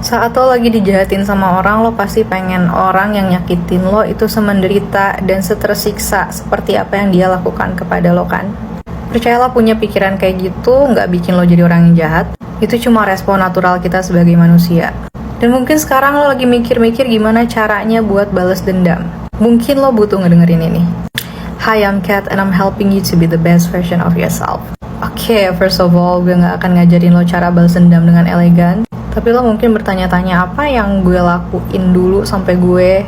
Saat lo lagi dijahatin sama orang, lo pasti pengen orang yang nyakitin lo itu semenderita dan setersiksa seperti apa yang dia lakukan kepada lo kan. Percayalah, punya pikiran kayak gitu nggak bikin lo jadi orang yang jahat. Itu cuma respon natural kita sebagai manusia. Dan mungkin sekarang lo lagi mikir-mikir gimana caranya buat balas dendam. Mungkin lo butuh ngedengerin ini. Hi, I'm Kat and I'm helping you to be the best version of yourself. Oke, first of all, gue gak akan ngajarin lo cara balas dendam dengan elegan. Tapi lo mungkin bertanya-tanya apa yang gue lakuin dulu sampai gue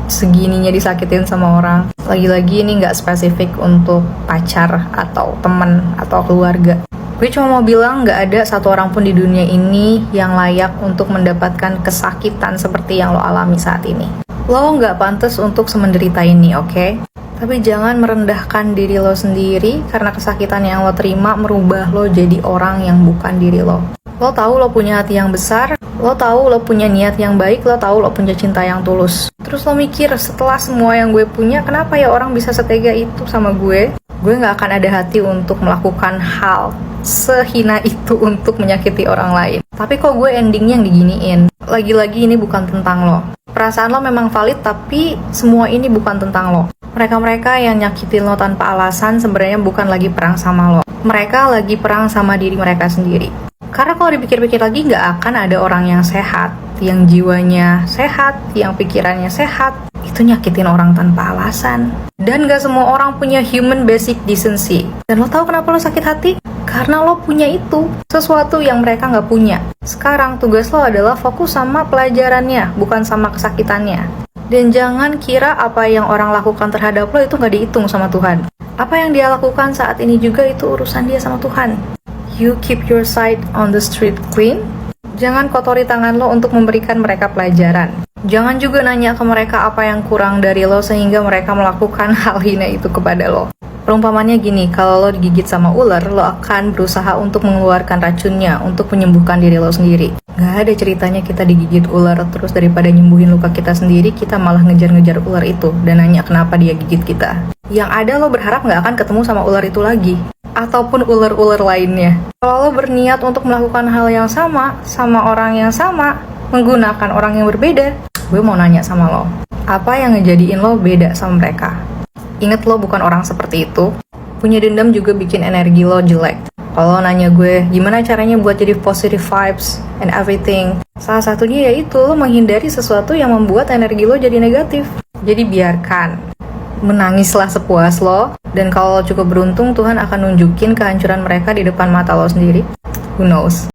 segininya disakitin sama orang. Lagi-lagi ini gak spesifik untuk pacar atau teman atau keluarga. Gue cuma mau bilang gak ada satu orang pun di dunia ini yang layak untuk mendapatkan kesakitan seperti yang lo alami saat ini. Lo gak pantas untuk semenderita ini, oke? Tapi jangan merendahkan diri lo sendiri karena kesakitan yang lo terima merubah lo jadi orang yang bukan diri lo. Lo tahu lo punya hati yang besar, lo tahu lo punya niat yang baik, lo tahu lo punya cinta yang tulus. Terus lo mikir, setelah semua yang gue punya, kenapa ya orang bisa setega itu sama gue? Gue gak akan ada hati untuk melakukan hal sehina itu untuk menyakiti orang lain. Tapi kok gue endingnya yang diginiin? Lagi-lagi ini bukan tentang lo. Perasaan lo memang valid, tapi semua ini bukan tentang lo. Mereka-mereka yang nyakitin lo tanpa alasan sebenarnya bukan lagi perang sama lo. Mereka lagi perang sama diri mereka sendiri. Karena kalau dipikir-pikir lagi, nggak akan ada orang yang sehat, yang jiwanya sehat, yang pikirannya sehat, itu nyakitin orang tanpa alasan. Dan nggak semua orang punya human basic decency. Dan lo tahu kenapa lo sakit hati? Karena lo punya itu, sesuatu yang mereka nggak punya. Sekarang tugas lo adalah fokus sama pelajarannya, bukan sama kesakitannya. Dan jangan kira apa yang orang lakukan terhadap lo itu nggak dihitung sama Tuhan. Apa yang dia lakukan saat ini juga itu urusan dia sama Tuhan. You keep your side on the street clean. Jangan kotori tangan lo untuk memberikan mereka pelajaran. Jangan juga nanya ke mereka apa yang kurang dari lo sehingga mereka melakukan hal hina itu kepada lo. Perumpamannya gini, kalau lo digigit sama ular, lo akan berusaha untuk mengeluarkan racunnya untuk menyembuhkan diri lo sendiri. Gak ada ceritanya kita digigit ular, terus daripada nyembuhin luka kita sendiri, kita malah ngejar-ngejar ular itu dan nanya kenapa dia gigit kita. Yang ada lo berharap gak akan ketemu sama ular itu lagi. Ataupun ular-ular lainnya. Kalau lo berniat untuk melakukan hal yang sama orang yang sama, menggunakan orang yang berbeda, gue mau nanya sama lo, apa yang ngejadiin lo beda sama mereka? Ingat, lo bukan orang seperti itu. Punya dendam juga bikin energi lo jelek. Kalau nanya gue, gimana caranya buat jadi positive vibes and everything? Salah satunya yaitu lo menghindari sesuatu yang membuat energi lo jadi negatif. Jadi biarkan. Menangislah sepuas lo. Dan kalau lo cukup beruntung, Tuhan akan nunjukin kehancuran mereka di depan mata lo sendiri. Who knows?